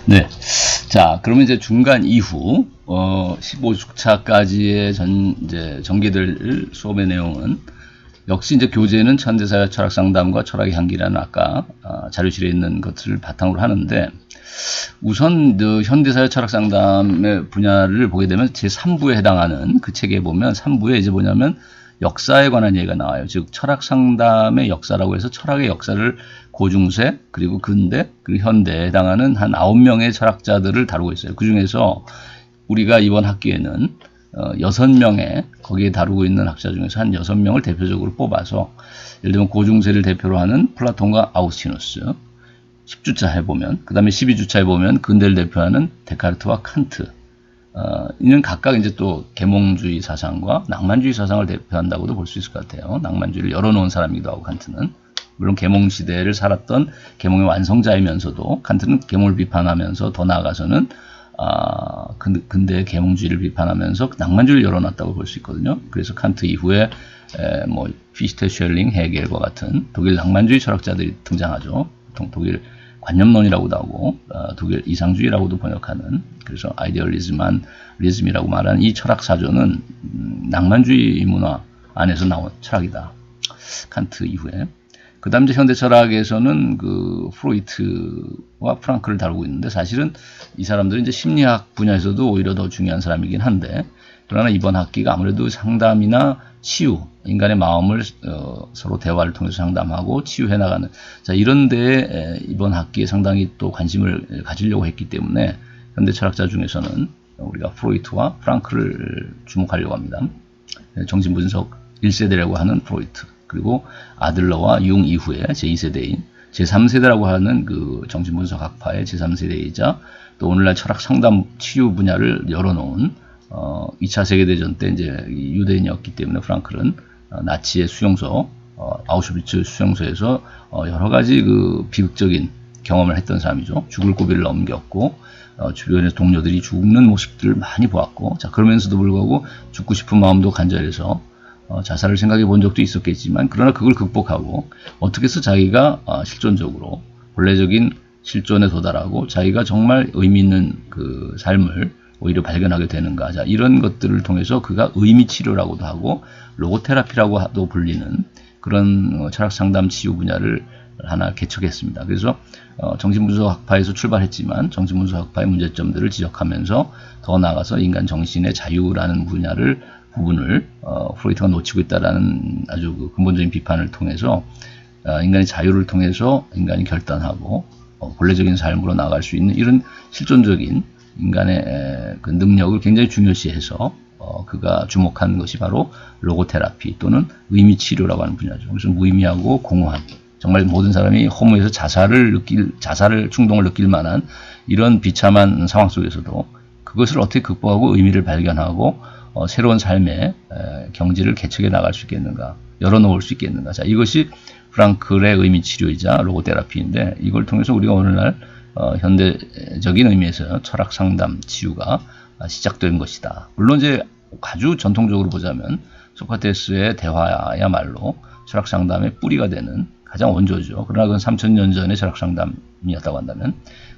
네. 자, 그러면 이제 중간 이후 15주차까지의 이제 전개될 수업의 내용은 역시 이제 교재는 현대사회 철학 상담과 철학의 향기라는 아까 자료실에 있는 것을 바탕으로 하는데, 우선 현대사회 철학 상담의 분야를 보게 되면 제3부에 해당하는 그 책에 보면 3부에 이제 뭐냐면 역사에 관한 얘기가 나와요. 즉 철학 상담의 역사라고 해서 철학의 역사를 고중세, 그리고 근대, 그리고 현대에 해당하는 한 9명의 철학자들을 다루고 있어요. 그 중에서 우리가 이번 학기에는 6명의 거기에 다루고 있는 학자 중에서 한 6명을 대표적으로 뽑아서, 예를 들면 고중세를 대표로 하는 플라톤과 아우스티누스, 10주차 해보면, 그 다음에 12주차 해보면 근대를 대표하는 데카르트와 칸트, 이는 각각 이제 또 계몽주의 사상과 낭만주의 사상을 대표한다고도 볼 수 있을 것 같아요. 낭만주의를 열어놓은 사람이기도 하고, 칸트는. 물론 계몽 시대를 살았던 계몽의 완성자이면서도 칸트는 계몽을 비판하면서 더 나아가서는 근대의 계몽주의를 비판하면서 낭만주의를 열어놨다고 볼 수 있거든요. 그래서 칸트 이후에 뭐 피시테, 쉘링, 헤겔과 같은 독일 낭만주의 철학자들이 등장하죠. 보통 독일 관념론이라고도 하고 독일 이상주의라고도 번역하는, 그래서 아이디얼리즘이라고 말하는 이 철학 사조는 낭만주의 문화 안에서 나온 철학이다. 칸트 이후에. 그 다음 이제 현대 철학에서는 그 프로이트와 프랑크를 다루고 있는데, 사실은 이 사람들은 이제 심리학 분야에서도 오히려 더 중요한 사람이긴 한데, 그러나 이번 학기가 아무래도 상담이나 치유, 인간의 마음을 서로 대화를 통해서 상담하고 치유해 나가는, 자, 이런 데에 이번 학기에 상당히 또 관심을 가지려고 했기 때문에 현대 철학자 중에서는 우리가 프로이트와 프랑크를 주목하려고 합니다. 정신분석 1세대라고 하는 프로이트, 그리고 아들러와 융 이후에 제2세대인 제3세대라고 하는 그 정신분석 학파의 제3세대이자 또 오늘날 철학 상담 치유 분야를 열어놓은 2차 세계대전 때 이제 유대인이었기 때문에 프랑클은 나치의 수용소, 아우슈비츠 수용소에서 여러 가지 그 비극적인 경험을 했던 사람이죠. 죽을 고비를 넘겼고 주변의 동료들이 죽는 모습들을 많이 보았고, 자, 그러면서도 불구하고 죽고 싶은 마음도 간절해서 자살을 생각해 본 적도 있었겠지만, 그러나 그걸 극복하고 어떻게 해서 자기가 실존적으로 본래적인 실존에 도달하고 자기가 정말 의미 있는 그 삶을 오히려 발견하게 되는가. 자, 이런 것들을 통해서 그가 의미 치료라고도 하고 로고테라피라고도 불리는 그런 철학 상담 치유 분야를 하나 개척했습니다. 그래서 정신분석 학파에서 출발했지만 정신분석 학파의 문제점들을 지적하면서 더 나아가서 인간 정신의 자유라는 부분을 프로이트가 놓치고 있다라는 아주 그 근본적인 비판을 통해서 인간의 자유를 통해서 인간이 결단하고 본래적인 삶으로 나아갈 수 있는 이런 실존적인 인간의 그 능력을 굉장히 중요시해서 그가 주목한 것이 바로 로고테라피 또는 의미치료라고 하는 분야죠. 그래서 무의미하고 공허한, 정말 모든 사람이 허무해서 자살을 충동을 느낄 만한 이런 비참한 상황 속에서도 그것을 어떻게 극복하고 의미를 발견하고 새로운 삶의 경지를 개척해 나갈 수 있겠는가, 열어놓을 수 있겠는가. 자, 이것이 프랑클의 의미치료이자 로고테라피인데, 이걸 통해서 우리가 오늘날 현대적인 의미에서 철학 상담 치유가 시작된 것이다. 물론 이제 아주 전통적으로 보자면 소크라테스의 대화야말로 철학 상담의 뿌리가 되는 가장 원조죠. 그러나 그건 3000년 전의 철학 상담이었다고 한다면,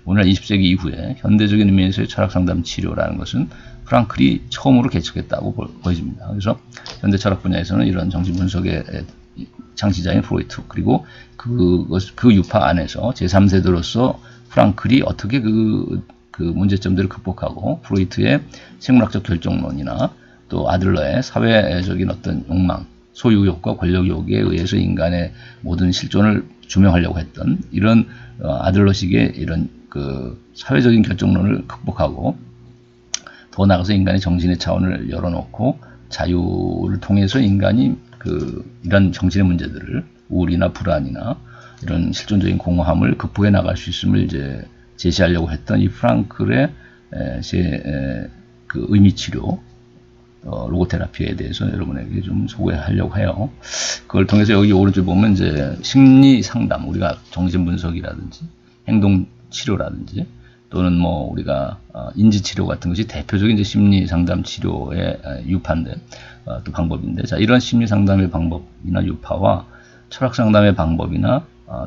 오늘날 20세기 이후에 현대적인 의미에서의 철학 상담 치료라는 것은 프랑클이 처음으로 개척했다고 보여집니다. 그래서 현대 철학 분야에서는 이런 정신분석의 창시자인 프로이트, 그리고 그 유파 안에서 제3세대로서 프랑클이 어떻게 그 문제점들을 극복하고 프로이트의 생물학적 결정론이나 또 아들러의 사회적인 어떤 욕망, 소유욕과 권력욕에 의해서 인간의 모든 실존을 조명하려고 했던 이런 아들러식의 이런 그 사회적인 결정론을 극복하고 더 나아가서 인간의 정신의 차원을 열어놓고 자유를 통해서 인간이 이런 정신의 문제들을, 우울이나 불안이나 이런 실존적인 공허함을 극복해 나갈 수 있음을 이제 제시하려고 했던 이 프랑클의 그 의미치료, 로고테라피에 대해서 여러분에게 좀 소개하려고 해요. 그걸 통해서 여기 오른쪽 보면 이제 심리 상담, 우리가 정신분석이라든지 행동치료라든지 또는 뭐 우리가 인지치료 같은 것이 대표적인 이제 심리 상담 치료의 유파인데, 또 방법인데, 자, 이런 심리 상담의 방법이나 유파와 철학 상담의 방법이나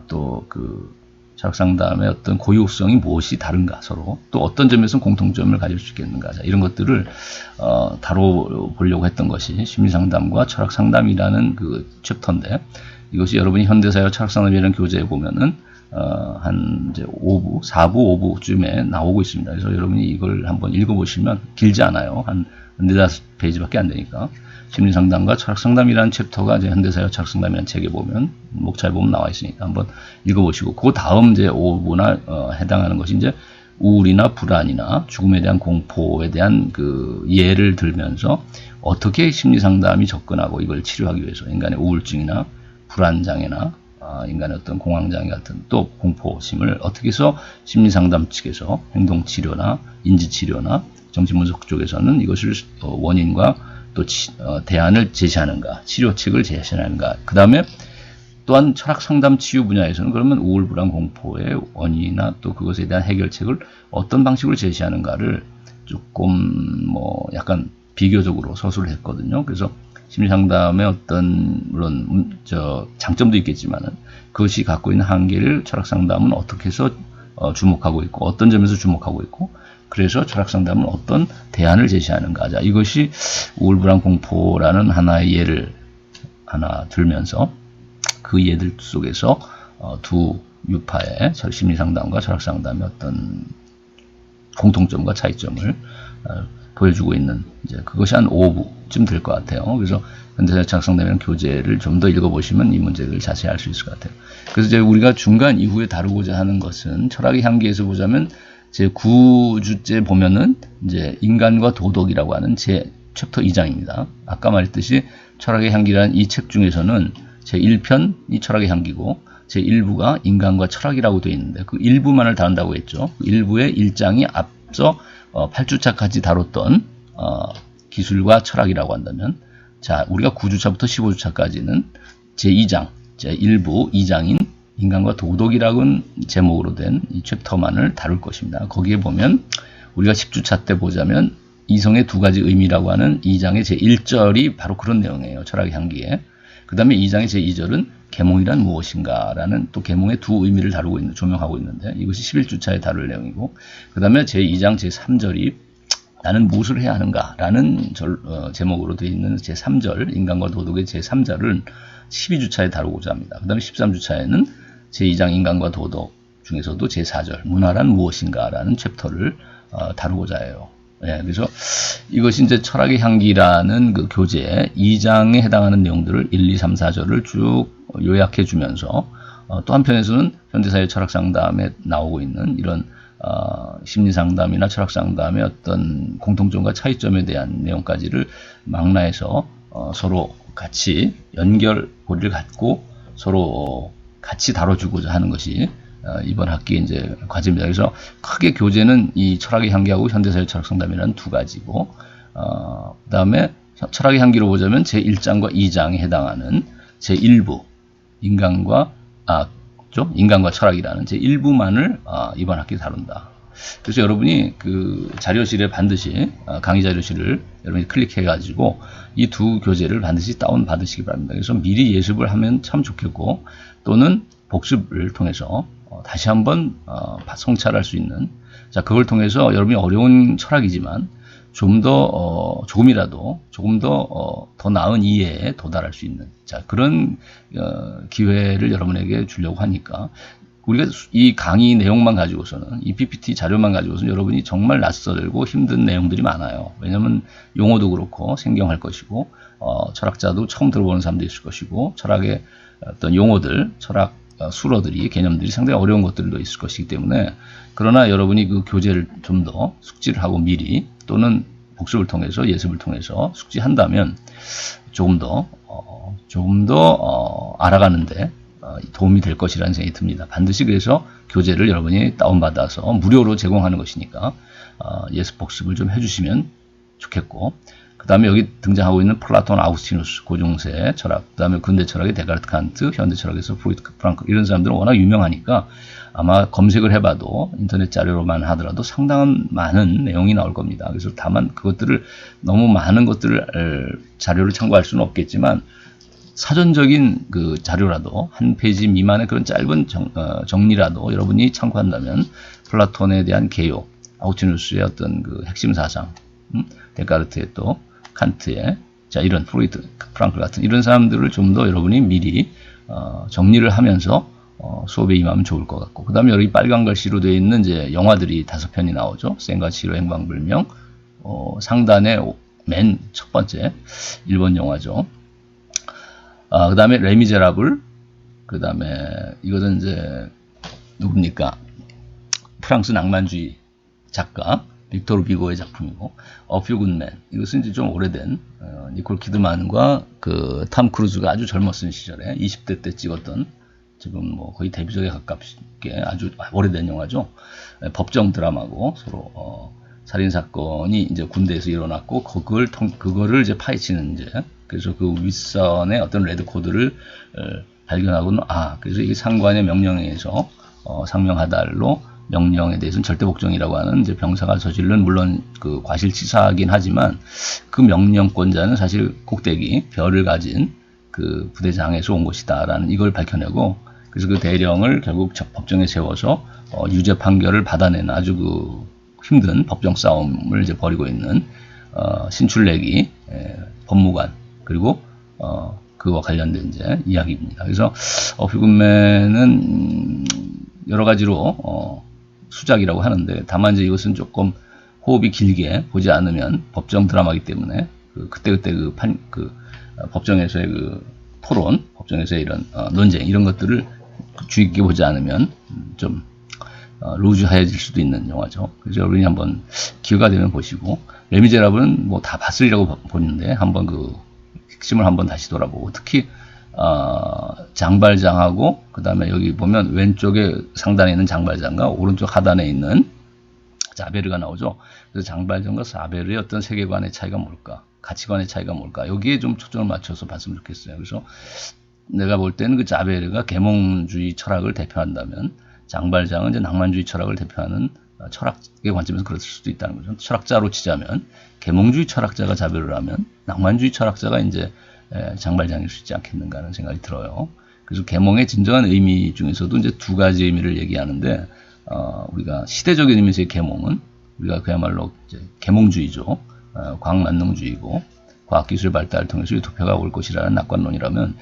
또 그 철학상담의 어떤 고유성이 무엇이 다른가 서로 또 어떤 점에서 공통점을 가질 수 있겠는가 자, 이런 것들을 다뤄보려고 했던 것이 심리상담과 철학상담이라는 그 챕터인데 이것이 여러분이 현대사회 철학상담이라는 교재에 보면은 한 이제 5부, 4부, 5부쯤에 나오고 있습니다. 그래서 여러분이 이걸 한번 읽어보시면 길지 않아요. 한 4-5페이지밖에 안 되니까. 심리상담과 철학상담이라는 챕터가 이제 현대사회 철학상담이라는 책에 보면, 목차에 보면 나와 있으니까 한번 읽어보시고, 그 다음 이제 5부나 해당하는 것이 이제 우울이나 불안이나 죽음에 대한 공포에 대한 그 예를 들면서 어떻게 심리상담이 접근하고 이걸 치료하기 위해서 인간의 우울증이나 불안장애나 인간의 어떤 공황장애 같은 또 공포심을 어떻게 해서 심리상담 측에서 행동치료나 인지치료나 정신분석 쪽에서는 이것을 원인과 또 대안을 제시하는가 치료책을 제시하는가 그 다음에 또한 철학상담 치유 분야에서는 그러면 우울, 불안, 공포의 원인이나 또 그것에 대한 해결책을 어떤 방식으로 제시하는가를 조금 뭐 약간 비교적으로 서술을 했거든요. 그래서 심리상담의 어떤 물론 장점도 있겠지만은 그것이 갖고 있는 한계를 철학상담은 어떻게 해서 주목하고 있고 어떤 점에서 주목하고 있고 그래서 철학상담은 어떤 대안을 제시하는가 자 이것이 우울불안 공포라는 하나의 예를 하나 들면서 그 예들 속에서 두 유파의 심리상담과 철학상담의 어떤 공통점과 차이점을 보여주고 있는 이제 그것이 한 5부쯤 될 것 같아요. 그래서 현대사회 철학상담이라는 교재를 좀 더 읽어보시면 이 문제를 자세히 알 수 있을 것 같아요. 그래서 이제 우리가 중간 이후에 다루고자 하는 것은 철학의 향기에서 보자면 제 9주째 보면은 이제 인간과 도덕이라고 하는 제 챕터 2장입니다. 아까 말했듯이 철학의 향기라는 이 책 중에서는 제 1편이 철학의 향기고 제 1부가 인간과 철학이라고 되어 있는데 그 1부만을 다룬다고 했죠. 그 1부의 1장이 앞서 8주차까지 다뤘던 기술과 철학이라고 한다면 자 우리가 9주차부터 15주차까지는 제2장, 제1부 2장인 인간과 도덕이라는 제목으로 된 이 챕터만을 다룰 것입니다. 거기에 보면 우리가 10주차 때 보자면 이성의 두 가지 의미라고 하는 2장의 제1절이 바로 그런 내용이에요. 철학의 향기에. 그 다음에 2장의 제2절은 계몽이란 무엇인가 라는 또 계몽의 두 의미를 다루고 있는, 조명하고 있는데 이것이 11주차에 다룰 내용이고 그 다음에 제2장 제3절이 나는 무엇을 해야 하는가 라는 제목으로 되어 있는 제3절 인간과 도덕의 제3절을 12주차에 다루고자 합니다. 그 다음에 13주차에는 제2장 인간과 도덕 중에서도 제4절 문화란 무엇인가 라는 챕터를 다루고자 해요. 예, 그래서 이것이 이제 철학의 향기라는 그 교재 2장에 해당하는 내용들을 1, 2, 3, 4절을 쭉 요약해 주면서 또 한편에서는 현대사회 철학상담에 나오고 있는 이런 심리상담이나 철학상담의 어떤 공통점과 차이점에 대한 내용까지를 망라해서 서로 같이 연결고리를 갖고 서로 같이 다뤄주고자 하는 것이 이번 학기 이제 과제입니다. 그래서 크게 교재는 이 철학의 향기하고 현대사회 철학상담이라는 두 가지고, 그 다음에 철학의 향기로 보자면 제1장과 2장에 해당하는 제1부, 인간과 철학이라는 제1부만을 이번 학기 다룬다. 그래서 여러분이 그 자료실에 반드시 강의 자료실을 여러분이 클릭해가지고 이 두 교재를 반드시 다운 받으시기 바랍니다. 그래서 미리 예습을 하면 참 좋겠고 또는 복습을 통해서 다시 한번 성찰할 수 있는 자 그걸 통해서 여러분이 어려운 철학이지만 조금 더 나은 이해에 도달할 수 있는 자 그런 기회를 여러분에게 주려고 하니까 우리가 이 강의 내용만 가지고서는 이 PPT 자료만 가지고서는 여러분이 정말 낯설고 힘든 내용들이 많아요. 왜냐하면 용어도 그렇고 생경할 것이고 철학자도 처음 들어보는 사람도 있을 것이고 철학의 어떤 용어들, 철학 수로들이 개념들이 상당히 어려운 것들도 있을 것이기 때문에 그러나 여러분이 그 교재를 좀 더 숙지를 하고 미리 또는 복습을 통해서 예습을 통해서 숙지한다면 조금 더 알아가는데 도움이 될 것이라는 생각이 듭니다. 반드시 그래서 교재를 여러분이 다운받아서 무료로 제공하는 것이니까 예습 복습을 좀 해주시면 좋겠고 그 다음에 여기 등장하고 있는 플라톤, 아우구스티누스, 고중세 철학, 그 다음에 근대 철학의 데카르트, 칸트, 현대 철학에서 프로이트, 프랑크 이런 사람들은 워낙 유명하니까 아마 검색을 해봐도 인터넷 자료로만 하더라도 상당한 많은 내용이 나올 겁니다. 그래서 다만 그것들을 너무 많은 것들을 자료를 참고할 수는 없겠지만 사전적인 그 자료라도 한 페이지 미만의 그런 짧은 정리라도 여러분이 참고한다면 플라톤에 대한 개요, 아우티누스의 어떤 그 핵심 사상, 데카르트의 또 칸트의 자 이런 프로이트, 프랑클 같은 이런 사람들을 좀 더 여러분이 미리 정리를 하면서 수업에 임하면 좋을 것 같고, 그 다음에 여기 빨간 글씨로 되어 있는 이제 영화들이 5편이 나오죠. 센과 치히로 행방불명, 상단에 맨 첫 번째 일본 영화죠. 그 다음에 레미제라블, 그 다음에 이것은 이제 누굽니까? 프랑스 낭만주의 작가 빅토르 비고의 작품이고, 어퓨 굿맨, 이것은 이제 좀 오래된 니콜 키드만과 그 탐 크루즈가 아주 젊었을 시절에 20대 때 찍었던, 지금 뭐 거의 데뷔작에 가깝게 아주 오래된 영화죠. 법정 드라마고, 서로 살인 사건이 이제 군대에서 일어났고 그거를 이제 파헤치는, 이제 그래서 그 윗선의 어떤 레드 코드를 발견하고는, 그래서 이게 상관의 명령에 의해서 상명하달로 명령에 대해서는 절대 복종이라고 하는 이제 병사가 저지른, 물론 그 과실치사하긴 하지만 그 명령권자는 사실 꼭대기 별을 가진 그 부대장에서 온 것이다라는 이걸 밝혀내고, 그래서 그 대령을 결국 법정에 세워서 유죄 판결을 받아내는 아주 그 힘든 법정 싸움을 이제 벌이고 있는 신출내기 법무관, 그리고 그와 관련된 이제 이야기입니다. 그래서 퓨굿맨은 여러 가지로 수작이라고 하는데, 다만 이제 이것은 조금 호흡이 길게 보지 않으면, 법정 드라마이기 때문에 그때그때 그 법정에서의 그 토론, 법정에서의 이런 논쟁, 이런 것들을 주의 깊게 보지 않으면 좀 루즈해질 수도 있는 영화죠. 그래서 여러분이 한번 기회가 되면 보시고, 레미제라블은 뭐 다 봤으리라고 보는데 한번 그 핵심을 한번 다시 돌아보고, 특히 장발장하고, 그 다음에 여기 보면 왼쪽에 상단에 있는 장발장과 오른쪽 하단에 있는 자베르가 나오죠. 그래서 장발장과 자베르의 어떤 세계관의 차이가 뭘까, 가치관의 차이가 뭘까, 여기에 좀 초점을 맞춰서 봤으면 좋겠어요. 그래서 내가 볼 때는 그 자베르가 계몽주의 철학을 대표한다면, 장발장은 이제 낭만주의 철학을 대표하는 철학의 관점에서 그랬을 수도 있다는 거죠. 철학자로 치자면 계몽주의 철학자가 자베르라면 낭만주의 철학자가 이제 장발장일 수 있지 않겠는가 하는 생각이 들어요. 그래서 계몽의 진정한 의미 중에서도 이제 두 가지 의미를 얘기하는데, 우리가 시대적인 의미에서의 계몽은 우리가 그야말로 이제 계몽주의죠. 과학만능주의고, 과학기술 발달을 통해서 유토피아가 올 것이라는 낙관론이라면,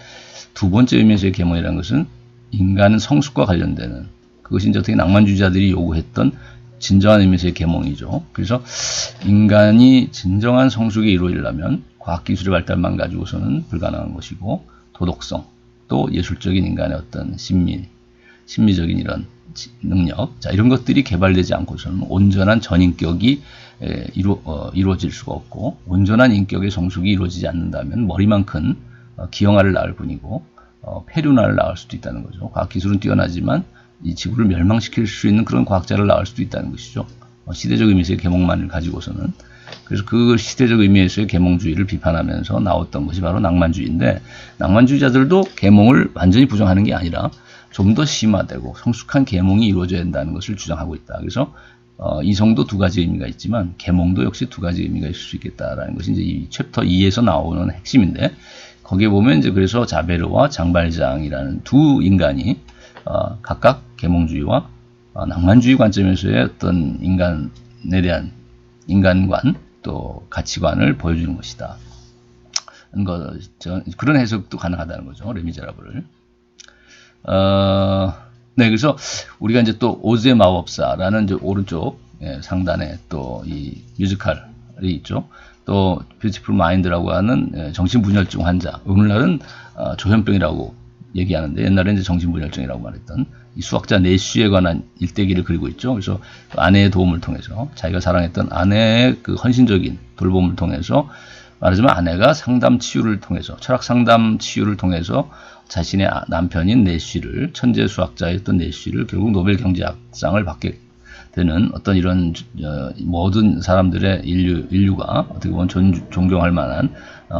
두 번째 의미에서의 계몽이라는 것은 인간 성숙과 관련되는, 그것이 이제 어떻게 낭만주의자들이 요구했던 진정한 의미에서의 계몽이죠. 그래서 인간이 진정한 성숙이 이루어지려면 과학기술의 발달만 가지고서는 불가능한 것이고, 도덕성, 또 예술적인 인간의 어떤 심미적인 이런 능력, 자, 이런 것들이 개발되지 않고서는 온전한 전인격이 이루어질 수가 없고, 온전한 인격의 성숙이 이루어지지 않는다면 머리만 큰 기형아를 낳을 뿐이고 폐륜아를 낳을 수도 있다는 거죠. 과학기술은 뛰어나지만 이 지구를 멸망시킬 수 있는 그런 과학자를 낳을 수도 있다는 것이죠. 시대적 의미에서의 계몽만을 가지고서는. 그래서 그 시대적 의미에서의 계몽주의를 비판하면서 나왔던 것이 바로 낭만주의인데, 낭만주의자들도 계몽을 완전히 부정하는 게 아니라 좀 더 심화되고 성숙한 계몽이 이루어져야 한다는 것을 주장하고 있다. 그래서 이성도 두 가지 의미가 있지만 계몽도 역시 두 가지 의미가 있을 수 있겠다라는 것이 이제 이 챕터 2에서 나오는 핵심인데, 거기에 보면 이제 그래서 자베르와 장발장이라는 두 인간이 각각 계몽주의와 낭만주의 관점에서의 어떤 인간에 대한 인간관, 또 가치관을 보여주는 것이다. 그런 해석도 가능하다는 거죠. 레미제라블을. 네, 그래서 우리가 이제 또 오즈의 마법사라는 이제 오른쪽 상단에 또 이 뮤지컬이 있죠. 또 뷰티풀 마인드라고 하는 정신분열증 환자, 오늘날은 조현병이라고 얘기하는데, 옛날에는 이제 정신분열증이라고 말했던 이 수학자 내쉬에 관한 일대기를 그리고 있죠. 그래서 아내의 도움을 통해서, 자기가 사랑했던 아내의 그 헌신적인 돌봄을 통해서, 말하자면 아내가 상담 치유를 통해서, 철학 상담 치유를 통해서 자신의 남편인 내쉬를, 천재 수학자였던 내쉬를 결국 노벨 경제학상을 받게 되는 어떤 이런 모든 사람들의 인류가 어떻게 보면 존경할 만한,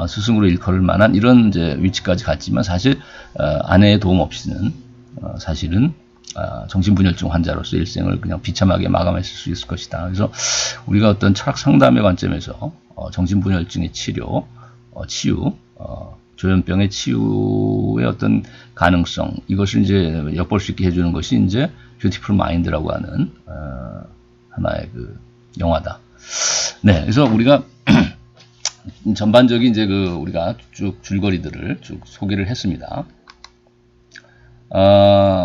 스승으로 일컬을 만한 이런 이제 위치까지 갔지만, 사실 아내의 도움 없이는 사실은 정신분열증 환자로서 일생을 그냥 비참하게 마감했을 수 있을 것이다. 그래서 우리가 어떤 철학 상담의 관점에서 정신분열증의 치료, 치유, 조현병의 치유의 어떤 가능성, 이것을 이제 엿볼 수 있게 해주는 것이 이제 뷰티풀 마인드라고 하는 하나의 그 영화다. 네, 그래서 우리가 전반적인 이제 우리가 쭉 줄거리들을 쭉 소개를 했습니다.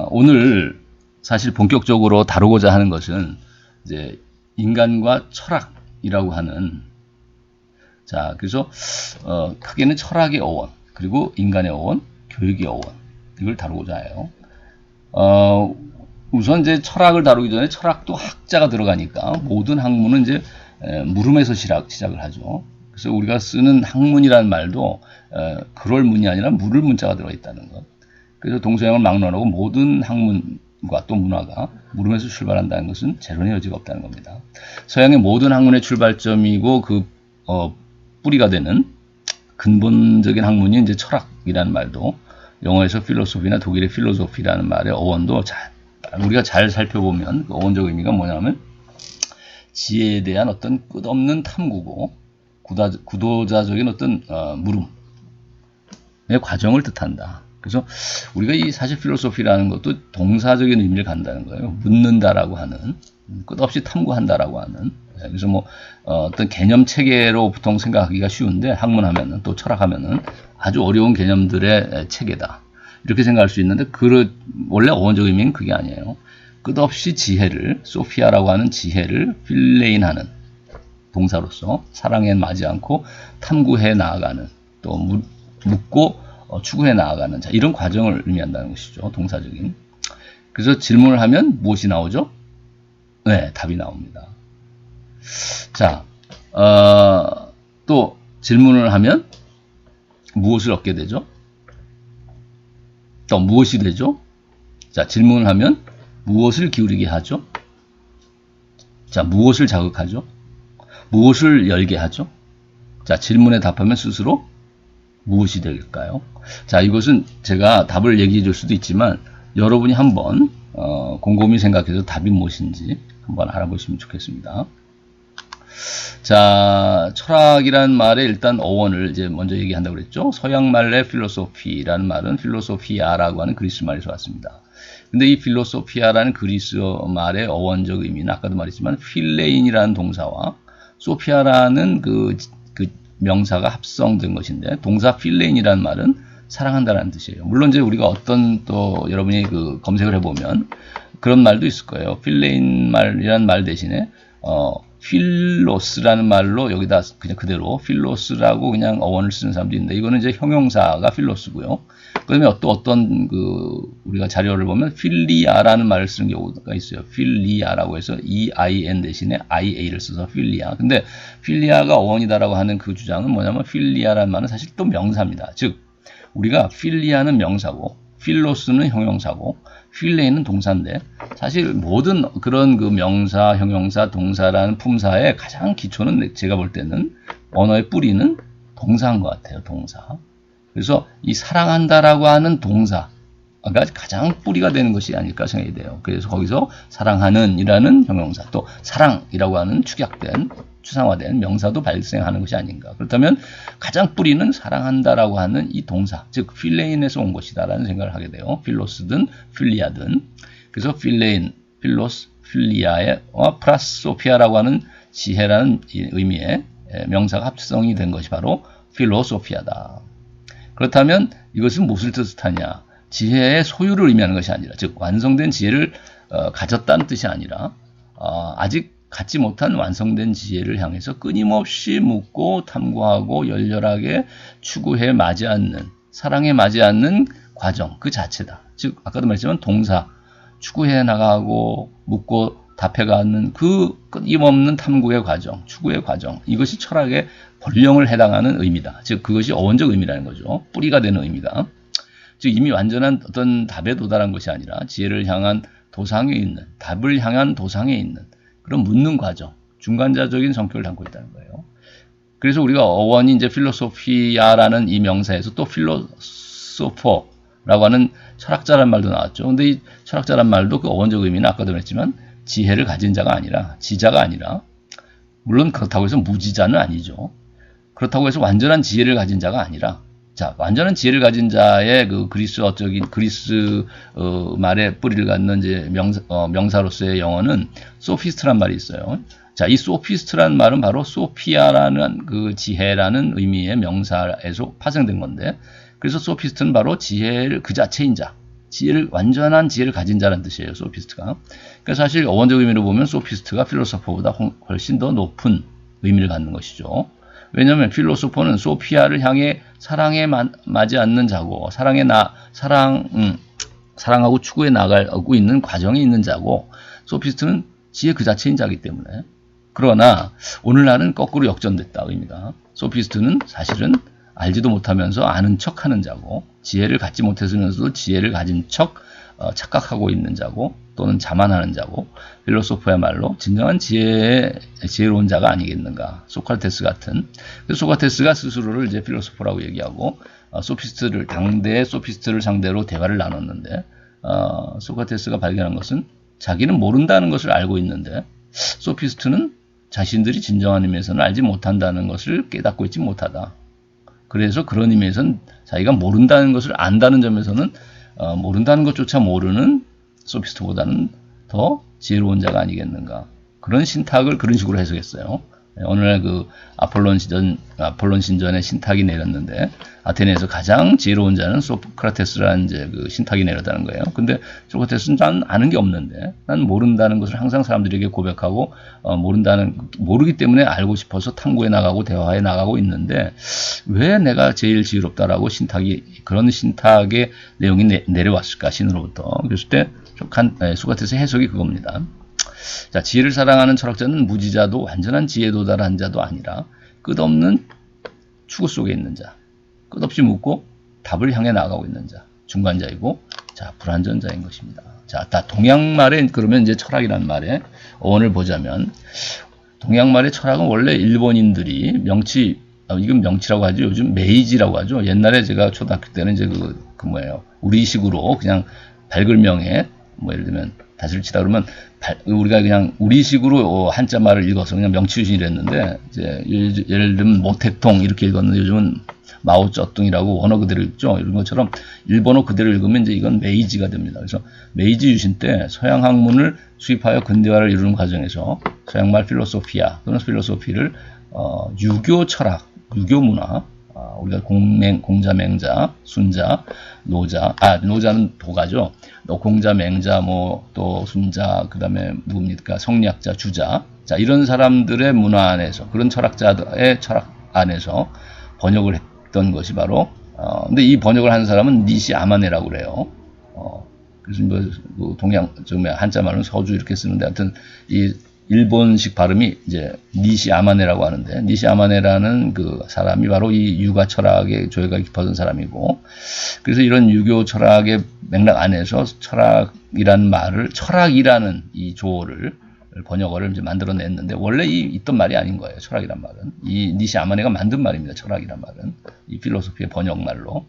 오늘 사실 본격적으로 다루고자 하는 것은 이제 인간과 철학이라고 하는, 자, 그래서 크게는 철학의 어원, 그리고 인간의 어원, 교육의 어원, 이걸 다루고자 해요. 우선 이제 철학을 다루기 전에 철학도 학자가 들어가니까 모든 학문은 이제 물음에서 시작을 하죠. 그래서 우리가 쓰는 학문이라는 말도 그럴 문이 아니라 물을 문자가 들어있다는 것. 그래서 동서양을 막론하고 모든 학문과 또 문화가 물음에서 출발한다는 것은 재론의 여지가 없다는 겁니다. 서양의 모든 학문의 출발점이고 뿌리가 되는 근본적인 학문이 이제 철학이라는 말도, 영어에서 필로소피나 독일의 필로소피라는 말의 어원도 우리가 잘 살펴보면 그 어원적 의미가 뭐냐면 지혜에 대한 어떤 끝없는 탐구고 구도자적인 어떤 물음의 과정을 뜻한다. 그래서 우리가 이 사실 필로소피라는 것도 동사적인 의미를 갖는다는 거예요. 묻는다라고 하는, 끝없이 탐구한다라고 하는. 그래서 뭐 어떤 개념 체계로 보통 생각하기가 쉬운데 학문하면은 또 철학하면은 아주 어려운 개념들의 체계다, 이렇게 생각할 수 있는데 원래 어원적 의미는 그게 아니에요. 끝없이 지혜를, 소피아라고 하는 지혜를 필레인하는 동사로서 사랑에 맞지 않고 탐구해 나아가는, 또 묻고 추구해 나아가는, 자, 이런 과정을 의미한다는 것이죠. 동사적인. 그래서 질문을 하면 무엇이 나오죠? 네, 답이 나옵니다. 자, 또 질문을 하면 무엇을 얻게 되죠? 또 무엇이 되죠? 자, 질문을 하면 무엇을 기울이게 하죠? 자, 무엇을 자극하죠? 무엇을 열게 하죠? 자, 질문에 답하면 스스로 무엇이 될까요? 자, 이것은 제가 답을 얘기해 줄 수도 있지만 여러분이 한번 곰곰이 생각해서 답이 무엇인지 한번 알아보시면 좋겠습니다. 자, 철학이라는 말의 일단 어원을 이제 먼저 얘기한다고 그랬죠. 서양 말의 필로소피라는 말은 필로소피아라고 하는 그리스 말에서 왔습니다. 근데 이 필로소피아라는 그리스 말의 어원적 의미는 아까도 말했지만 필레인이라는 동사와 소피아라는 그 명사가 합성된 것인데, 동사 필레인이라는 말은 사랑한다라는 뜻이에요. 물론 이제 우리가 어떤 또 여러분이 검색을 해보면 그런 말도 있을 거예요. 필레인 말이라는 말 대신에 필로스라는 말로 여기다 그냥 그대로 필로스라고 그냥 어원을 쓰는 사람도 있는데, 이거는 이제 형용사가 필로스고요. 그다음에 또 어떤 우리가 자료를 보면 필리아라는 말을 쓰는 경우가 있어요. 필리아라고 해서 EIN 대신에 IA를 써서 필리아. 근데 필리아가 어원이다라고 하는 그 주장은 뭐냐면 필리아라는 말은 사실 또 명사입니다. 즉 우리가 필리아는 명사고 필로스는 형용사고 필레인은 동사인데, 사실 모든 그런 명사, 형용사, 동사라는 품사의 가장 기초는 제가 볼 때는 언어의 뿌리는 동사인 것 같아요. 동사. 그래서 이 사랑한다라고 하는 동사가 가장 뿌리가 되는 것이 아닐까 생각이 돼요. 그래서 거기서 사랑하는 이라는 형용사, 또 사랑이라고 하는 축약된, 추상화된 명사도 발생하는 것이 아닌가. 그렇다면 가장 뿌리는 사랑한다라고 하는 이 동사, 즉 필레인에서 온 것이다라는 생각을 하게 돼요. 필로스든 필리아든. 그래서 필레인, 필로스, 필리아의 플러스 소피아라고 하는 지혜라는 의미의 명사가 합성이 된 것이 바로 필로소피아다. 그렇다면 이것은 무엇을 뜻하냐? 지혜의 소유를 의미하는 것이 아니라, 즉 완성된 지혜를 가졌다는 뜻이 아니라 아직 갖지 못한 완성된 지혜를 향해서 끊임없이 묻고 탐구하고 열렬하게 추구해 마지 않는, 사랑에 마지 않는 과정 그 자체다. 즉 아까도 말했지만 동사, 추구해 나가고 묻고 답해가는 그 끊임없는 탐구의 과정, 추구의 과정, 이것이 철학의 본령을 해당하는 의미다. 즉 그것이 어원적 의미라는 거죠. 뿌리가 되는 의미다. 즉 이미 완전한 어떤 답에 도달한 것이 아니라 지혜를 향한 도상에 있는, 답을 향한 도상에 있는 그런 묻는 과정, 중간자적인 성격을 담고 있다는 거예요. 그래서 우리가 어원이 이제 필로소피아라는 이 명사에서 또 필로소퍼라고 하는 철학자란 말도 나왔죠. 근데 이 철학자란 말도 그 어원적 의미는 아까도 그랬지만 지혜를 가진 자가 아니라, 지자가 아니라, 물론 그렇다고 해서 무지자는 아니죠. 그렇다고 해서 완전한 지혜를 가진 자가 아니라 자, 완전한 지혜를 가진 자의 그 그리스 말의 뿌리를 갖는 이제 명사로서의 영어는 소피스트란 말이 있어요. 자, 이 소피스트란 말은 바로 소피아라는 그 지혜라는 의미의 명사에서 파생된 건데, 그래서 소피스트는 바로 지혜를 그 자체인 자, 완전한 지혜를 가진 자라는 뜻이에요, 소피스트가. 그러니까 사실 어원적 의미로 보면 소피스트가 필로소퍼보다 훨씬 더 높은 의미를 갖는 것이죠. 왜냐하면 필로소퍼는 소피아를 향해 사랑에 맞지 않는 자고, 사랑하고 추구해 나가고 있는 과정에 있는 자고, 소피스트는 지혜 그 자체인 자이기 때문에. 그러나 오늘날은 거꾸로 역전됐다 의미가. 소피스트는 사실은 알지도 못하면서 아는 척하는 자고, 지혜를 갖지 못했으면서도 지혜를 가진 척 착각하고 있는 자고, 또는 자만하는 자고, 필로소퍼야말로 진정한 지혜로운 자가 아니겠는가. 소크라테스 같은. 그래서 소크라테스가 스스로를 이제 필로소퍼라고 얘기하고, 당대의 소피스트를 상대로 대화를 나눴는데, 소크라테스가 발견한 것은 자기는 모른다는 것을 알고 있는데, 소피스트는 자신들이 진정한 의미에서는 알지 못한다는 것을 깨닫고 있지 못하다. 그래서 그런 의미에서는 자기가 모른다는 것을 안다는 점에서는 모른다는 것조차 모르는 소피스트보다는 더 지혜로운 자가 아니겠는가. 그런 신탁을 그런 식으로 해석했어요. 오늘날 그 아폴론 신전에 신탁이 내렸는데, 아테네에서 가장 지혜로운 자는 소크라테스라는 이제 그 신탁이 내렸다는 거예요. 근데 소크라테스는 난 아는 게 없는데, 난 모른다는 것을 항상 사람들에게 고백하고, 모르기 때문에 알고 싶어서 탐구해 나가고 대화해 나가고 있는데, 왜 내가 제일 지혜롭다라고 그런 신탁의 내용이 내려왔을까, 신으로부터. 그랬을 때 소크라테스의 해석이 그겁니다. 자, 지혜를 사랑하는 철학자는 무지자도 완전한 지혜에 도달한 자도 아니라 끝없는 추구 속에 있는 자, 끝없이 묻고 답을 향해 나아가고 있는 자, 중간자이고, 자, 불완전자인 것입니다. 자, 동양말에 그러면 이제 철학이라는 말에 어원을 보자면, 동양말의 철학은 원래 일본인들이 이건 명치라고 하죠. 요즘 메이지라고 하죠. 옛날에 제가 초등학교 때는 이제 우리식으로 그냥 발글명에 예를 들면 다시를 치다 그러면 우리가 그냥 우리식으로 한자말을 읽어서 그냥 명치유신이랬는데, 이제 예를 들면 모택동 이렇게 읽었는데 요즘은 마오쩌둥이라고 원어 그대로 읽죠. 이런 것처럼 일본어 그대로 읽으면 이제 이건 메이지가 됩니다. 그래서 메이지 유신 때 서양 학문을 수입하여 근대화를 이루는 과정에서 서양말 필로소피아 또는 필로소피를 유교 철학, 유교 문화, 우리가 공자, 맹자, 순자, 노자는 도가죠. 공자, 맹자, 또 순자, 그 다음에 누굽니까? 성리학자, 주자. 자, 이런 사람들의 문화 안에서, 그런 철학자의 철학 안에서 번역을 했던 것이 바로, 근데 이 번역을 한 사람은 니시 아마네라고 그래요. 그래서 한자 말은 서주 이렇게 쓰는데, 하여튼, 이 일본식 발음이 이제 니시 아마네라고 하는데, 니시 아마네라는 그 사람이 바로 이 유가 철학의 조예가 깊어진 사람이고, 그래서 이런 유교 철학의 맥락 안에서 철학이라는 이 조어를 번역어를 이제 만들어냈는데, 원래 있던 말이 아닌 거예요. 철학이란 말은 이 니시 아마네가 만든 말입니다. 철학이란 말은 이 필로소피의 번역말로.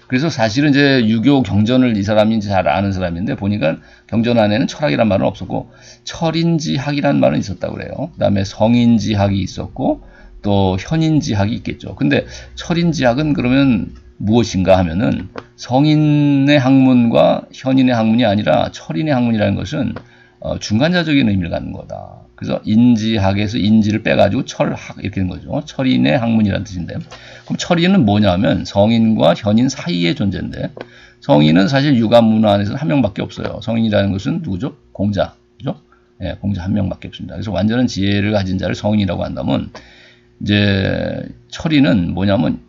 그래서 사실은 이제 유교 경전을 이 사람이 잘 아는 사람인데, 보니까 경전 안에는 철학이란 말은 없었고 철인지학이라는 말은 있었다고 그래요. 그 다음에 성인지학이 있었고 또 현인지학이 있겠죠. 근데 철인지학은 그러면 무엇인가 하면은, 성인의 학문과 현인의 학문이 아니라 철인의 학문이라는 것은 중간자적인 의미를 갖는 거다. 그래서 인지학에서 인지를 빼가지고 철학 이렇게 된 거죠. 철인의 학문이라는 뜻인데, 그럼 철인은 뭐냐면 성인과 현인 사이의 존재인데, 성인은 사실 유가 문화 안에서는 한 명밖에 없어요. 성인이라는 것은 누구죠? 공자, 그죠? 예, 공자 한 명밖에 없습니다. 그래서 완전한 지혜를 가진 자를 성인이라고 한다면, 이제 철인은 뭐냐면,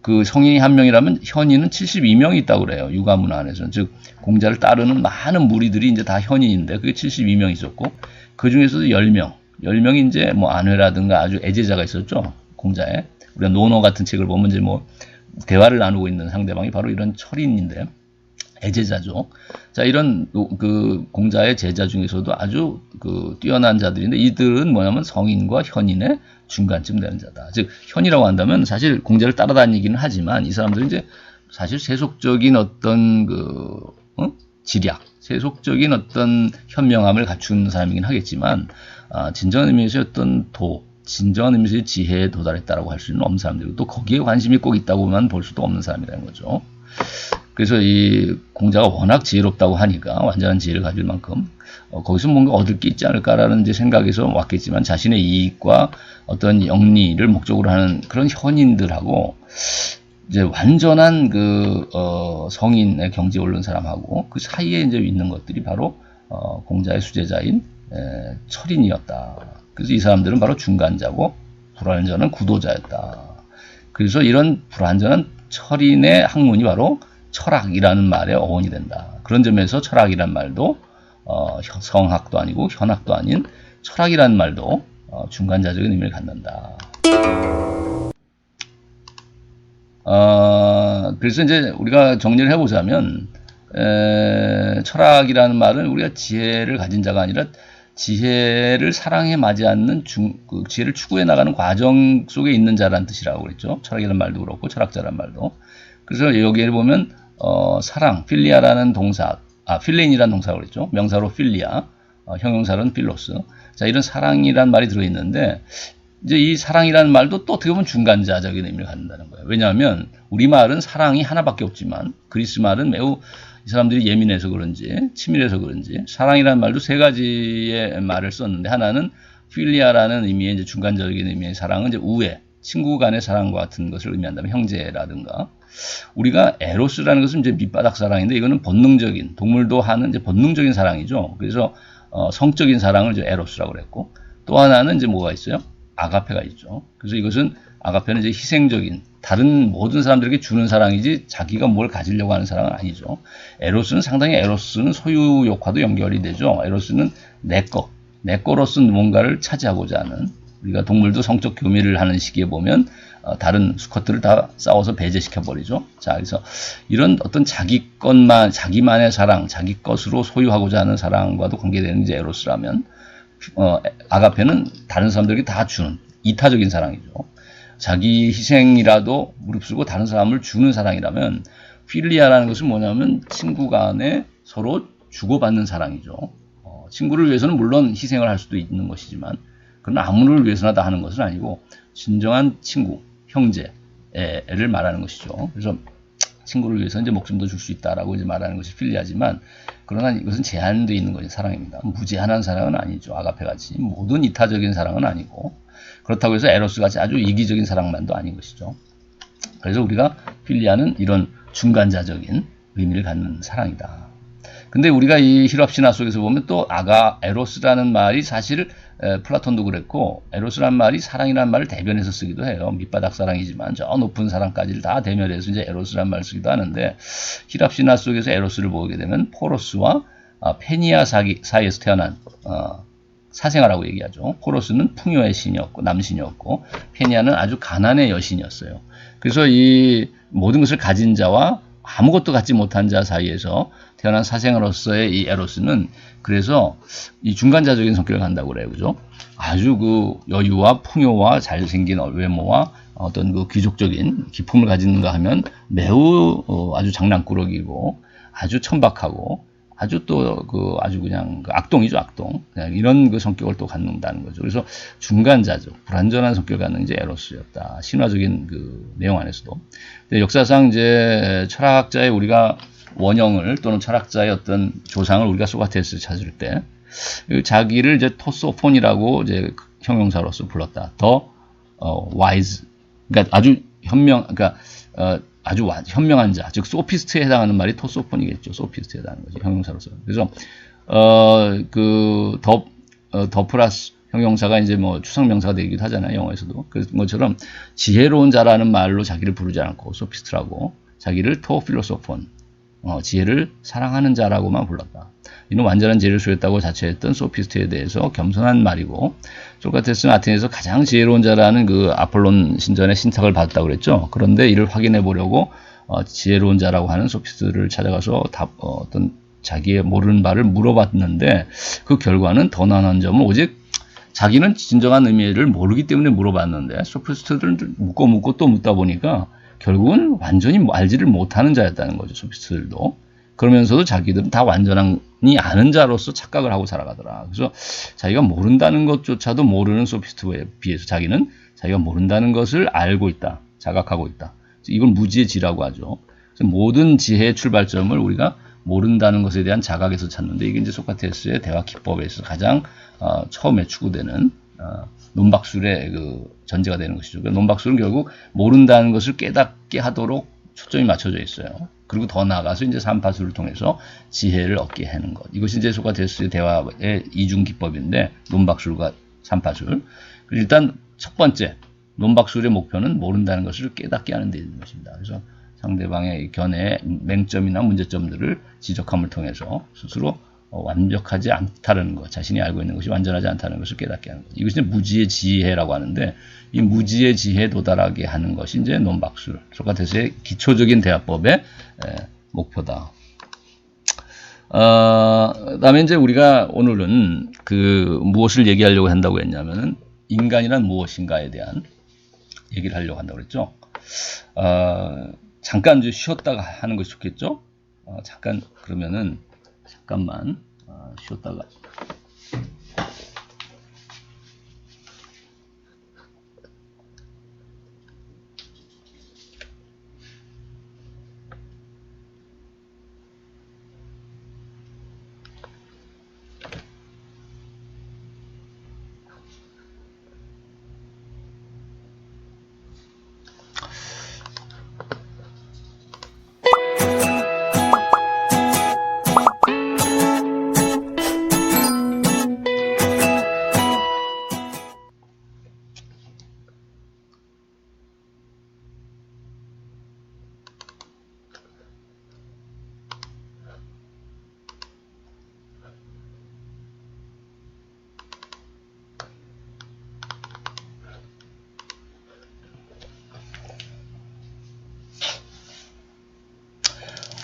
그 성인이 한 명이라면 현인은 72명이 있다고 그래요. 유가 문화 안에서는. 즉, 공자를 따르는 많은 무리들이 이제 다 현인인데, 그게 72명 있었고, 그 중에서도 10명이 이제 안회라든가 아주 애제자가 있었죠. 공자에. 우리가 논어 같은 책을 보면 이제 대화를 나누고 있는 상대방이 바로 이런 철인인데, 애제자죠. 자, 이런 그 공자의 제자 중에서도 아주 그 뛰어난 자들인데, 이들은 뭐냐면 성인과 현인의 중간쯤 되는 자다. 즉, 현이라고 한다면 사실 공자를 따라다니기는 하지만, 이 사람들은 이제 사실 세속적인 어떤 지략, 세속적인 어떤 현명함을 갖춘 사람이긴 하겠지만, 진정한 의미에서 어떤 진정한 의미에서 지혜에 도달했다라고 할 수 있는 없는 사람들이고 또 거기에 관심이 꼭 있다고만 볼 수도 없는 사람이라는 거죠. 그래서 이 공자가 워낙 지혜롭다고 하니까 완전한 지혜를 가질 만큼 거기서 뭔가 얻을 게 있지 않을까라는 이제 생각에서 왔겠지만 자신의 이익과 어떤 영리를 목적으로 하는 그런 현인들하고 이제 완전한 성인의 경지에 오른 사람하고 그 사이에 이제 있는 것들이 바로 공자의 수제자인 철인이었다. 그래서 이 사람들은 바로 중간자고 불완전한 구도자였다. 그래서 이런 불완전한 철인의 학문이 바로 철학이라는 말의 어원이 된다. 그런 점에서 철학이란 말도 성학도 아니고 현학도 아닌 철학이라는 말도 중간자적인 의미를 갖는다. 그래서 이제 우리가 정리를 해보자면 철학이라는 말은 우리가 지혜를 가진 자가 아니라 지혜를 사랑해 마지 않는 지혜를 추구해 나가는 과정 속에 있는 자라는 뜻이라고 그랬죠. 철학이라는 말도 그렇고 철학자라는 말도. 그래서 여기에 보면 사랑, 필리아라는 동사, 필레인이라는 동사가 그랬죠. 명사로 필리아, 형용사로는 필로스. 자, 이런 사랑이라는 말이 들어있는데, 이제 이 사랑이라는 말도 또 어떻게 보면 중간자적인 의미를 갖는다는 거예요. 왜냐하면 우리말은 사랑이 하나밖에 없지만 그리스 말은 매우 이 사람들이 예민해서 그런지 치밀해서 그런지 사랑이라는 말도 세 가지의 말을 썼는데 하나는 필리아라는 의미의 이제 중간적인 의미의 사랑은 이제 우애, 친구 간의 사랑과 같은 것을 의미한다면 형제라든가 우리가 에로스라는 것은 이제 밑바닥 사랑인데 이거는 본능적인 동물도 하는 이제 본능적인 사랑이죠. 그래서 성적인 사랑을 이제 에로스라고 그랬고 또 하나는 이제 뭐가 있어요? 아가페가 있죠. 그래서 이것은 아가페는 이제 희생적인 다른 모든 사람들에게 주는 사랑이지 자기가 뭘 가지려고 하는 사랑은 아니죠. 에로스는 상당히 에로스는 소유욕과도 연결이 되죠. 에로스는 내 거로서 뭔가를 차지하고자 하는 우리가 동물도 성적 교미를 하는 시기에 보면 다른 수컷들을 다 싸워서 배제시켜버리죠. 자, 그래서 이런 어떤 자기 것만 자기만의 사랑, 자기 것으로 소유하고자 하는 사랑과도 관계되는 이제 에로스라면 아가페는 다른 사람들에게 다 주는 이타적인 사랑이죠. 자기 희생이라도 무릅쓰고 다른 사람을 주는 사랑이라면 필리아라는 것은 뭐냐면 친구 간에 서로 주고받는 사랑이죠. 친구를 위해서는 물론 희생을 할 수도 있는 것이지만 그러나 아무를 위해서나 다 하는 것은 아니고 진정한 친구, 형제를 말하는 것이죠. 그래서 친구를 위해서 이제 목숨도 줄 수 있다라고 이제 말하는 것이 필리아지만 그러나 이것은 제한되어 있는 것이 사랑입니다. 무제한한 사랑은 아니죠. 아가페 같이 모든 이타적인 사랑은 아니고 그렇다고 해서 에로스 같이 아주 이기적인 사랑만도 아닌 것이죠. 그래서 우리가 필리아는 이런 중간자적인 의미를 갖는 사랑이다. 근데 우리가 이 힐업 신화 속에서 보면 또 에로스라는 말이 사실 플라톤도 그랬고 에로스라는 말이 사랑이라는 말을 대변해서 쓰기도 해요. 밑바닥 사랑이지만 저 높은 사랑까지를 다 대면해서 이제 에로스라는 말을 쓰기도 하는데 힐업 신화 속에서 에로스를 보게 되면 포로스와 페니아 사이에서 태어난 사생아라고 얘기하죠. 포로스는 풍요의 신이었고 남신이었고 페니아는 아주 가난의 여신이었어요. 그래서 이 모든 것을 가진 자와 아무것도 갖지 못한 자 사이에서 태어난 사생아로서의 이 에로스는 그래서 이 중간자적인 성격을 갖는다고 그래요. 그죠? 아주 그 여유와 풍요와 잘생긴 외모와 어떤 그 귀족적인 기품을 가지는가 하면 매우 아주 장난꾸러기고 아주 천박하고 아주 또 아주 그냥 악동이죠, 악동. 그냥 이런 그 성격을 또 갖는다는 거죠. 그래서 중간자적, 불완전한 성격을 갖는 이제 에로스였다. 신화적인 그 내용 안에서도. 근데 역사상 이제 철학자의 우리가 원형을 또는 철학자의 어떤 조상을 우리가 소크라테스를 찾을 때 자기를 이제 토소폰이라고 이제 형용사로서 불렀다. 더 wise, 그러니까 아주 그러니까 아주 현명한 자, 즉 소피스트에 해당하는 말이 토소폰이겠죠. 소피스트에 해당하는 거죠. 형용사로서. 그래서 더 플러스 형용사가 이제 뭐 추상명사가 되기도 하잖아요. 영어에서도. 그런 것처럼 지혜로운 자라는 말로 자기를 부르지 않고 소피스트라고 자기를 토필로소폰, 지혜를 사랑하는 자라고만 불렀다. 이는 완전한 지혜를 소유했다고 자처했던 소피스트에 대해서 겸손한 말이고, 소크라테스는 아테네에서 가장 지혜로운 자라는 그 아폴론 신전의 신탁을 받았다고 그랬죠. 그런데 이를 확인해 보려고 지혜로운 자라고 하는 소피스트를 찾아가서 어떤 자기의 모르는 바를 물어봤는데 그 결과는 더 나은 점은 오직 자기는 진정한 의미를 모르기 때문에 물어봤는데 소피스트들은 묻고 또 묻다 보니까 결국은 완전히 알지를 못하는 자였다는 거죠. 소피스트들도. 그러면서도 자기들은 다 완전히 아는 자로서 착각을 하고 살아가더라. 그래서 자기가 모른다는 것조차도 모르는 소피스트에 비해서 자기는 자기가 모른다는 것을 알고 있다. 자각하고 있다. 이걸 무지의 지라고 하죠. 그래서 모든 지혜의 출발점을 우리가 모른다는 것에 대한 자각에서 찾는데, 이게 이제 소크라테스의 대화 기법에서 가장 처음에 추구되는 논박술의 그 전제가 되는 것이죠. 그러니까 논박술은 결국 모른다는 것을 깨닫게 하도록 초점이 맞춰져 있어요. 그리고 더 나아가서 이제 삼파술을 통해서 지혜를 얻게 하는 것. 이것이 이제 소크라테스의 대화의 이중 기법인데, 논박술과 삼파술. 일단 첫 번째 논박술의 목표는 모른다는 것을 깨닫게 하는 데 있는 것입니다. 그래서 상대방의 견해의 맹점이나 문제점들을 지적함을 통해서 스스로 완벽하지 않다는 것, 자신이 알고 있는 것이 완전하지 않다는 것을 깨닫게 하는 것. 이것이 무지의 지혜라고 하는데, 이 무지의 지혜에 도달하게 하는 것이 이제 논박술, 소크라테스의 기초적인 대화법의 목표다. 그다음에 이제 우리가 오늘은 그 무엇을 얘기하려고 한다고 했냐면은 인간이란 무엇인가에 대한 얘기를 하려고 한다고 그랬죠. 잠깐 이제 쉬었다가 하는 것이 좋겠죠. 잠깐 그러면은 잠깐만 쉬었다가.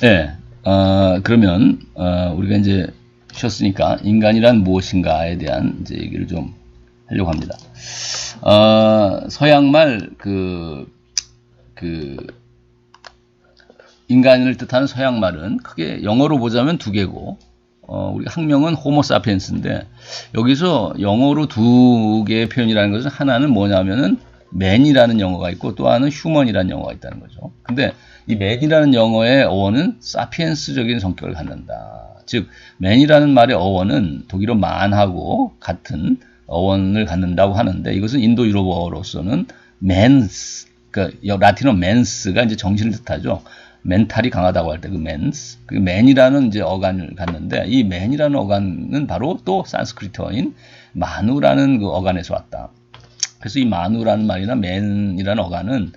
네, 그러면 우리가 이제 쉬었으니까 인간이란 무엇인가에 대한 이제 얘기를 좀 하려고 합니다. 서양말 인간을 뜻하는 서양말은 크게 영어로 보자면 두 개고, 우리 학명은 호모 사피엔스인데, 여기서 영어로 두 개의 표현이라는 것은, 하나는 뭐냐면은 man이라는 영어가 있고 또 하나는 human이라는 영어가 있다는 거죠. 근데 이 man이라는 영어의 어원은 사피엔스적인 성격을 갖는다. 즉 man이라는 말의 어원은 독일어 man하고 같은 어원을 갖는다고 하는데, 이것은 인도 유럽어로서는 mens, 그러니까 라틴어 mens가 이제 정신을 뜻하죠. 멘탈이 강하다고 할 때 그 mens, 그 man이라는 이제 어간을 갖는데, 이 man이라는 어간은 바로 또 산스크리트어인 마누라는 그 어간에서 왔다. 그래서 이 마누라는 말이나 man이라는 어간은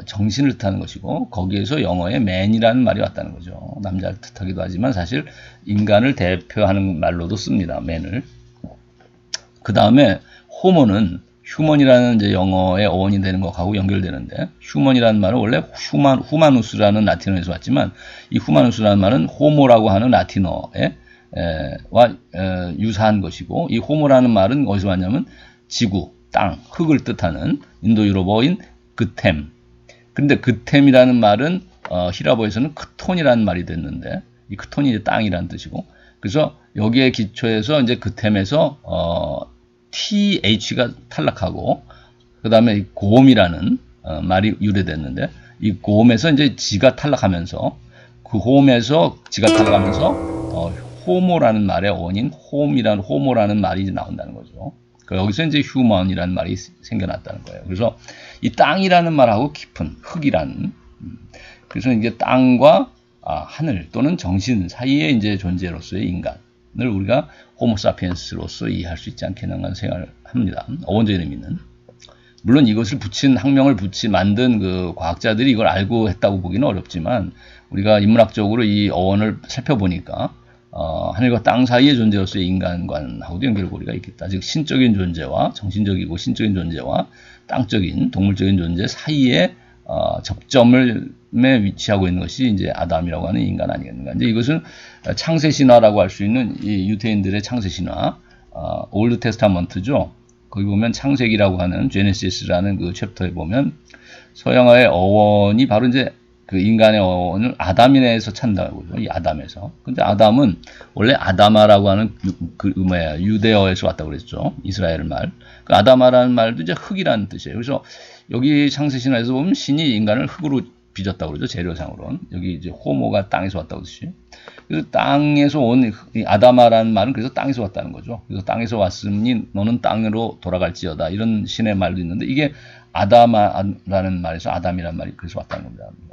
정신을 뜻하는 것이고, 거기에서 영어에 man이라는 말이 왔다는 거죠. 남자를 뜻하기도 하지만 사실 인간을 대표하는 말로도 씁니다. man을. 그 다음에 homo는 human이라는 이제 영어의 어원이 되는 것하고 연결되는데, human이라는 말은 원래 humanus라는 라틴어에서 왔지만, 이 humanus라는 말은 homo라고 하는 라틴어에 유사한 것이고, 이 homo라는 말은 어디서 왔냐면 지구, 땅, 흙을 뜻하는 인도 유럽어인 그템. 근데 그템이라는 말은 히라보에서는 크톤이라는 말이 됐는데, 이 크톤이 이제 땅이라는 뜻이고, 그래서 여기에 기초해서 이제 그템에서 TH가 탈락하고, 그 다음에 고음이라는 말이 유래됐는데, 이 고음에서 이제 지가 탈락하면서, 그 호음에서 지가 탈락하면서 호모라는 말의 어원인 호모라는 말이 나온다는 거죠. 여기서 이제 human이라는 말이 생겨났다는 거예요. 그래서 이 땅이라는 말하고 깊은 흙이라는, 그래서 이제 땅과 하늘 또는 정신 사이의 이제 존재로서의 인간을 우리가 호모사피엔스로서 이해할 수 있지 않겠나 생각을 합니다. 어원적인 의미는. 물론 이것을 학명을 만든 그 과학자들이 이걸 알고 했다고 보기는 어렵지만, 우리가 인문학적으로 이 어원을 살펴보니까 하늘과 땅 사이의 존재로서의 인간관하고도 연결고리가 있겠다. 즉 신적인 존재와 정신적이고 신적인 존재와 땅적인 동물적인 존재 사이에 접점에 위치하고 있는 것이 이제 아담이라고 하는 인간 아니겠는가. 이제 이것은 창세 신화라고 할 수 있는 이 유대인들의 창세 신화, 올드 테스타먼트죠. 거기 보면 창세기라고 하는 제네시스라는 그 챕터에 보면 서양어의 어원이 바로 이제 그 인간의 어원을 아담인에서 찾는다고요. 이 아담에서. 근데 아담은 원래 아다마라고 하는 그 뭐야 유대어에서 왔다고 그랬죠. 이스라엘 말. 그 아다마라는 말도 이제 흑이라는 뜻이에요. 그래서 여기 창세신화에서 보면 신이 인간을 흑으로 빚었다고 그러죠. 재료상으로는. 여기 이제 호모가 땅에서 왔다고 그러지. 그래서 땅에서 온 아다마라는 말은 그래서 땅에서 왔다는 거죠. 그래서 땅에서 왔으니 너는 땅으로 돌아갈지어다. 이런 신의 말도 있는데 이게 아다마라는 말에서 아담이라는 말이 그래서 왔다는 겁니다.